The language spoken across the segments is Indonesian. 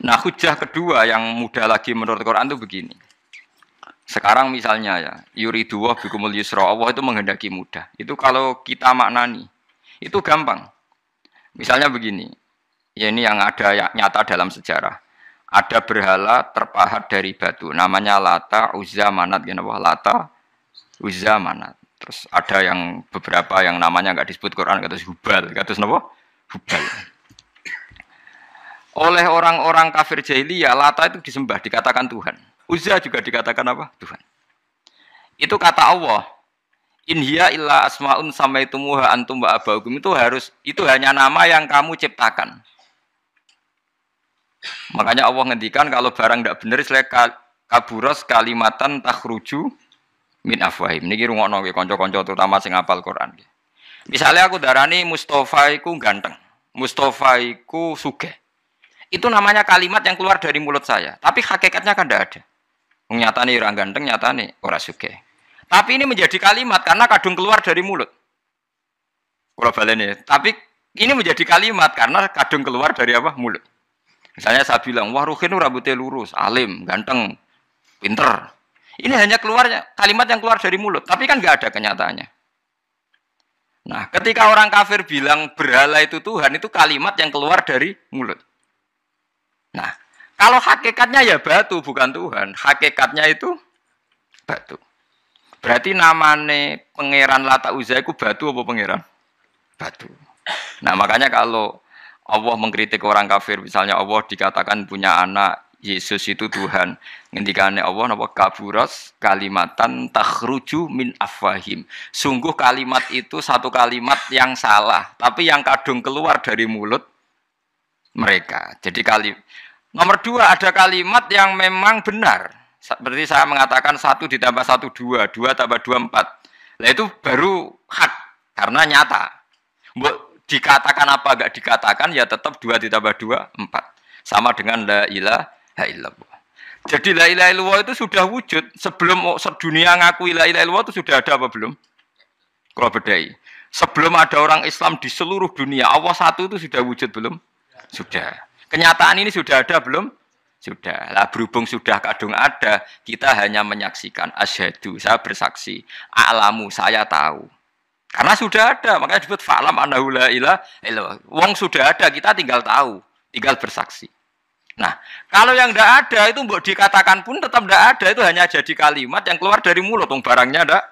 Nah, hujah kedua yang mudah lagi menurut Quran itu begini. Sekarang misalnya ya, yuridu wa bikumul yusra, Allah itu menghendaki mudah. Itu kalau kita maknani, itu gampang. Misalnya begini, ya ini yang ada ya, nyata dalam sejarah. Ada berhala terpahat dari batu, namanya Lata, Uzza, Manat, gitu, Lata, Uzza, Manat. Terus ada yang beberapa yang namanya nggak disebut Quran, kata Hubal, kata apa? Hubal. Oleh orang-orang kafir jahiliyah, Lata itu disembah, dikatakan Tuhan. Uzza juga dikatakan apa? Tuhan. Itu kata Allah. In hiya illa asmaun samaitumuha antum wa abaukum, itu hanya nama yang kamu ciptakan. Makanya Allah ngendikan kalau barang tidak benar istilah kaburos kalimatan takhruju min afwahim. Niki rungokno nggih kanca-kanca terutama sing hafal Quran. Misalnya aku darani Mustafa iku ganteng, Mustafa iku sugih. Itu namanya kalimat yang keluar dari mulut saya, tapi hakikatnya kan tidak ada. Nyatane ora ganteng, nyatane ora sugih. Tapi ini menjadi kalimat karena kadung keluar dari mulut. Kula baleni, tapi ini menjadi kalimat karena kadung keluar dari apa? Mulut. Misalnya saya bilang, wah Ruhin rambutnya lurus, alim, ganteng, pinter. Ini hanya keluarnya kalimat yang keluar dari mulut, tapi kan nggak ada kenyataannya. Nah, ketika orang kafir bilang berhala itu Tuhan, itu kalimat yang keluar dari mulut. Nah, kalau hakikatnya ya batu, bukan Tuhan. Hakikatnya itu batu. Berarti namanya pangeran Lata Uzza itu batu apa pangeran? Batu. Nah, makanya kalau Allah mengkritik orang kafir, misalnya Allah dikatakan punya anak, Yesus itu Tuhan. Ngendikane Allah napa kaburas kalimatan takhruju min afwahim. Sungguh kalimat itu satu kalimat yang salah, tapi yang kadung keluar dari mulut mereka. Jadi nomor dua, ada kalimat yang memang benar. Seperti saya mengatakan 1 ditambah 1 2, 2 tambah 2 4. Nah itu baru hak karena nyata. Dikatakan apa enggak dikatakan ya tetap 2 ditambah 2 4. Sama dengan la ilaha illallah. Jadi la ilaha illallah itu sudah wujud sebelum dunia ngakui la ilaha illallah itu sudah ada apa belum? Kalau bedai. Sebelum ada orang Islam di seluruh dunia, Allah satu itu sudah wujud belum? Sudah. Kenyataan ini sudah ada belum? Sudah. Lah berhubung sudah kadung ada, kita hanya menyaksikan. Asyhadu, saya bersaksi. A'lamu, saya tahu. Karena sudah ada, makanya disebut fa'lam annahu la ilaha illallah. Wong sudah ada, kita tinggal tahu, tinggal bersaksi. Nah, kalau yang tidak ada itu mbok dikatakan pun tetap tidak ada, itu hanya jadi kalimat yang keluar dari mulut, barangnya tidak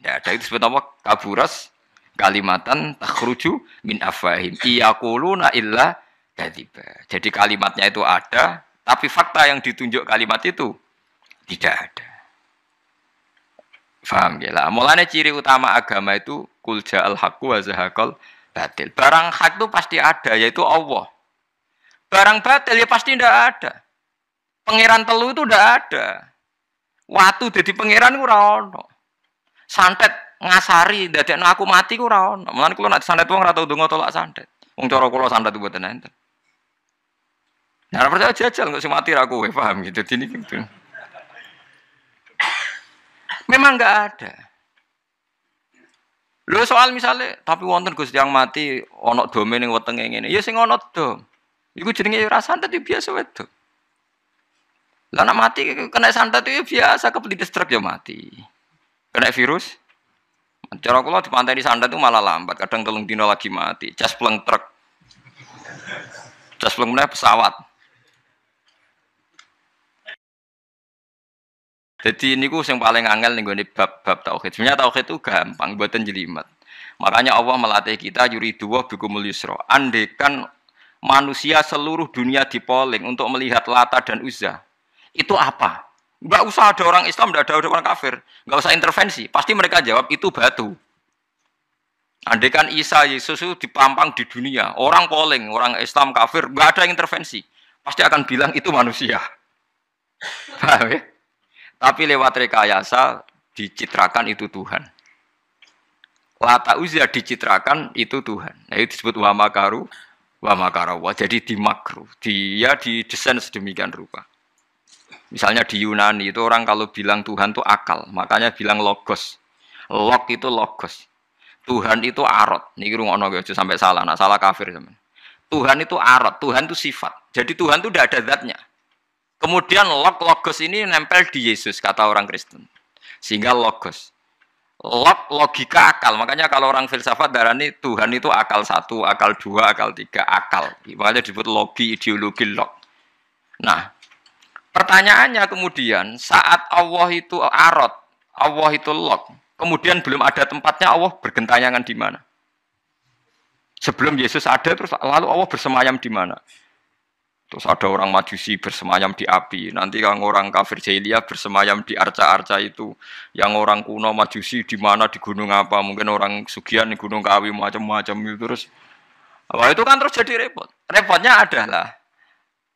ada. Itu disebut apa? Kaburas kalimatan takhruju min afwahim. Iyaquluna illa kadziba. Jadi kalimatnya itu ada, tapi fakta yang ditunjuk kalimat itu tidak ada. Faham ya lah. Mulanya ciri utama agama itu kul ja'al haqqu wa zahaqal batil. Barang hak itu pasti ada, yaitu Allah. Barang batil ya pasti tidak ada. Pangeran telu itu tidak ada. Watu jadi pangeran itu ora ono. Santet ngasari dadekno aku mati ku ora ono. Mulane kula nek santet wong ora tau ndonga tolak santet. Wong cara kula santet mboten enten. Nah, percaya jajal kok sing mati ra kowe, paham gitu. Dini gitu. Memang enggak ada. Lho soal misalnya, tapi wonten Gus yang mati ana dome ning wetenge ngene. Ya sing ana dom. Iku jenenge ora santet itu biasa wedok. Lah nek mati kena santet itu biasa kepelitis truk ya mati. Kena virus. Cara kula dipanteni santet itu malah lambat, kadang 3 dina lagi mati. Cas pleng truk. Cas pleng meneh pesawat. Jadi ini ku yang paling angel nih gue bab tauhid. Sebenarnya tauhid itu gampang, buatan jelimet. Makanya Allah melatih kita yuridu wa bikumul yusra. Andekan manusia seluruh dunia dipoling untuk melihat Lata dan Uzza, itu apa? Enggak usah ada orang Islam, enggak ada orang kafir, enggak usah intervensi. Pasti mereka jawab itu batu. Andekan Isa Yesus itu dipampang di dunia, orang poling, orang Islam kafir, enggak ada intervensi. Pasti akan bilang itu manusia. Paham ya? Tapi lewat rekayasa dicitrakan itu Tuhan. Lata Uzza dicitrakan itu Tuhan. Nah, itu disebut wa makaru wa makarawa. Jadi dimakruh. Dia didesain sedemikian rupa. Misalnya di Yunani itu orang kalau bilang Tuhan itu akal, makanya bilang logos. Log itu logos. Tuhan itu arot. Niki rungokno aja sampai salah. Nah, salah kafir teman. Tuhan itu arad, Tuhan itu sifat. Jadi Tuhan itu tidak ada zatnya. Kemudian logos ini nempel di Yesus, kata orang Kristen. Sehingga logos. Logika akal. Makanya kalau orang filsafat darani Tuhan itu akal 1, akal 2, akal 3, akal. Makanya disebut logi, ideologi, log. Nah, pertanyaannya kemudian saat Allah itu arad, Allah itu log, kemudian belum ada tempatnya, Allah bergentayangan di mana? Sebelum Yesus ada, terus lalu Allah bersemayam di mana? Terus ada orang Majusi bersemayam di api. Nanti yang orang kafir jahiliyah bersemayam di arca-arca itu. Yang orang kuno Majusi di mana, di gunung apa? Mungkin orang Sugian di gunung Kawi macam-macam itu terus. Wah, itu kan terus jadi repot. Repotnya adalah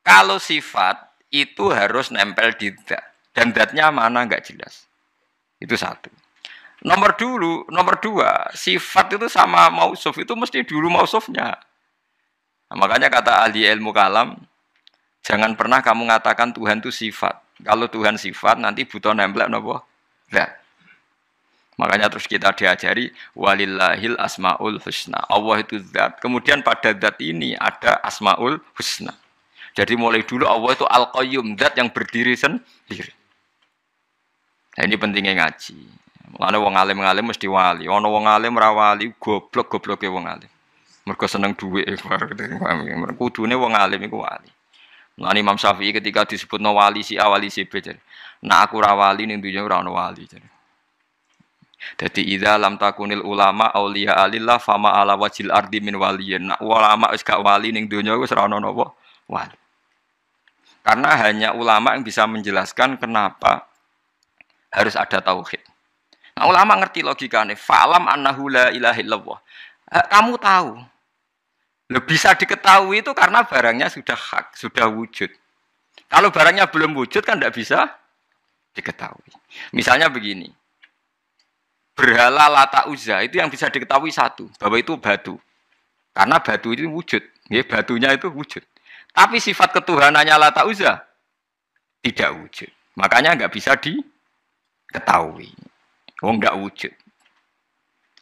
kalau sifat itu harus nempel di zat. Dan zatnya mana nggak jelas. Itu satu. Nomor dua, sifat itu sama mausuf itu mesti dulu mausufnya. Nah, makanya kata ahli ilmu kalam, jangan pernah kamu mengatakan Tuhan itu sifat. Kalau Tuhan sifat nanti butuh nempel napa? Zat. Makanya terus kita diajari walillahil asmaul husna. Allah itu zat. Kemudian pada zat ini ada asmaul husna. Jadi mulai dulu Allah itu al-qayyum, zat yang berdiri sendiri. Nah, ini pentingnya ngaji. Mulane wong alim-alim mesti wali. Ana wong alim ra wali, goblok-gobloke wong alim. Mergo seneng dhuwit. Kudune wong alim iku wali. Mulane Imam Syafi'i ketika disebutno wali si A, wali si B. Nah aku ra wali ning dunya ora ono wali. Dadi idza lam takunil ulama auliya alillah fama ala wajil ardi min waliyin. Nah ulama wis gak wali ning dunya wis ora ono napa wali. Karena hanya ulama yang bisa menjelaskan kenapa harus ada tauhid. Nah, ulama ngerti logikanya. Fa'lam annahu la ilaha illallah. Kamu tahu. Bisa diketahui itu karena barangnya sudah hak, sudah wujud. Kalau barangnya belum wujud kan tidak bisa diketahui. Misalnya begini. Berhala Lata Uzza itu yang bisa diketahui satu. Bahwa itu batu. Karena batu itu wujud. Ya, batunya itu wujud. Tapi sifat ketuhanannya Lata Uzza tidak wujud. Makanya nggak bisa diketahui. Wong nggak wujud.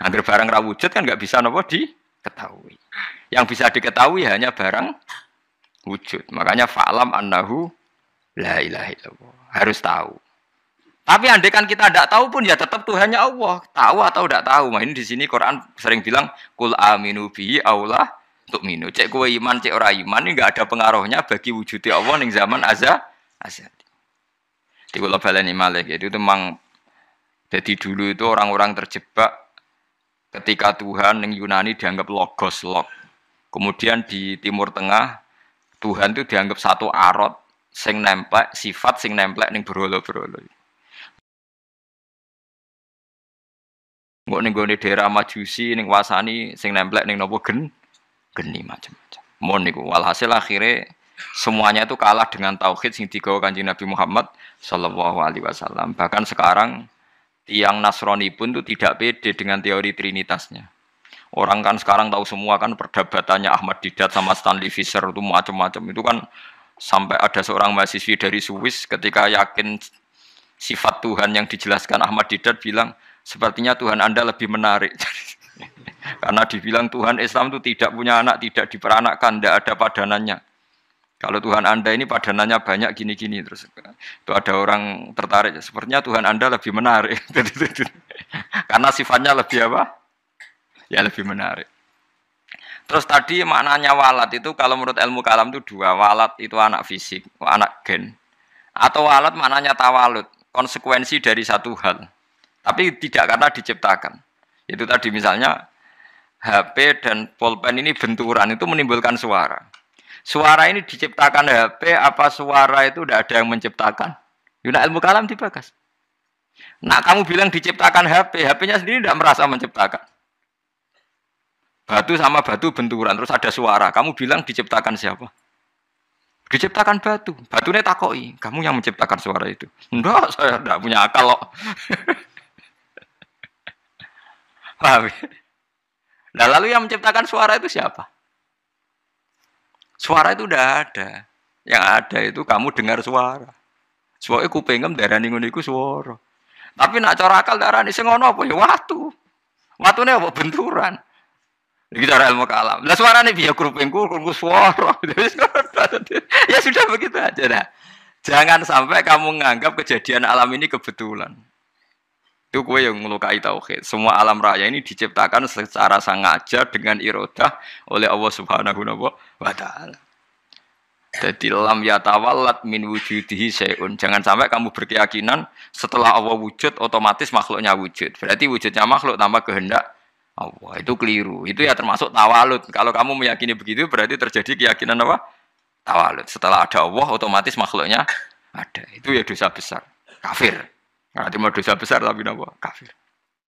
Agar barang ra wujud kan nggak bisa nopo diketahui. Yang bisa diketahui hanya barang wujud. Makanya fa'lam annahu la ilaha illallah. Harus tahu. Tapi andai kan kita tidak tahu pun ya tetap Tuhannya Allah. Tahu atau tidak tahu. Nah, ini di sini Quran sering bilang kul aminu bihi aula untuk minu. Cek kowe iman, cek ora iman ini nggak ada pengaruhnya bagi wujudnya Allah ning zaman azali. Di kula baleni malih itu memang. Jadi dulu itu orang-orang terjebak ketika Tuhan yang Yunani dianggap logos, log. Kemudian di Timur Tengah Tuhan itu dianggap satu arad sing nemplek, sifat sing nemplek ning berhala-berhala. Engko ning gone daerah Majusi ning wasani sing nemplek ning napa geni macam-macam. Mon niku walhasil akhirnya semuanya itu kalah dengan tauhid sing digawa Kanjeng Nabi Muhammad sallallahu alaihi wasallam. Bahkan sekarang yang Nasrani pun itu tidak pede dengan teori trinitasnya. Orang kan sekarang tahu semua kan perdebatannya Ahmad Didat sama Stanley Fischer itu macam-macam. Itu kan sampai ada seorang mahasiswi dari Swiss ketika yakin sifat Tuhan yang dijelaskan Ahmad Didat bilang, sepertinya Tuhan Anda lebih menarik. Karena dibilang Tuhan Islam itu tidak punya anak, tidak diperanakkan, tidak ada padanannya. Kalau Tuhan Anda ini padanannya banyak gini-gini terus itu ada orang tertarik. Sepertinya Tuhan Anda lebih menarik. Karena sifatnya lebih apa? Ya lebih menarik. Terus tadi maknanya walat itu kalau menurut ilmu kalam itu dua. Walat itu anak fisik, anak gen. Atau walat maknanya tawalud, konsekuensi dari satu hal. Tapi tidak karena diciptakan. Itu tadi misalnya HP dan pulpen ini benturan itu menimbulkan suara. Suara ini diciptakan HP, apa suara itu tidak ada yang menciptakan? Yuna ilmu kalam dibakas. Nah kamu bilang diciptakan HP, HP-nya sendiri tidak merasa menciptakan. Batu sama batu benturan, terus ada suara. Kamu bilang diciptakan siapa? Diciptakan batu. Batunya takoi, kamu yang menciptakan suara itu. Enggak, saya tidak punya akal loh. Paham? Nah lalu yang menciptakan suara itu siapa? Suara itu udah ada. Yang ada itu kamu dengar suara. Soalnya kupingem darani ngono iku suara. Tapi nak cara akal darani sing ngono apa ya watu. Watune apa benturan. Iki cara ilmu kalam. Lah suarane piye krupingku suara. Ya sudah begitu aja dah. Jangan sampai kamu menganggap kejadian alam ini kebetulan. Itu kue yang melukai tauhid. Semua alam raya ini diciptakan secara sengaja dengan irodah oleh Allah Subhanahu wa taala. Jadi lam yatawallat min wujudihi syai'un. Jangan sampai kamu berkeyakinan setelah Allah wujud otomatis makhluknya wujud. Berarti wujudnya makhluk tanpa kehendak Allah. Itu keliru. Itu ya termasuk tawalud. Kalau kamu meyakini begitu berarti terjadi keyakinan apa? Tawalud. Setelah ada Allah otomatis makhluknya ada. Itu ya dosa besar. Kafir. Nah, cuma dosa besar tapi apa? Kafir.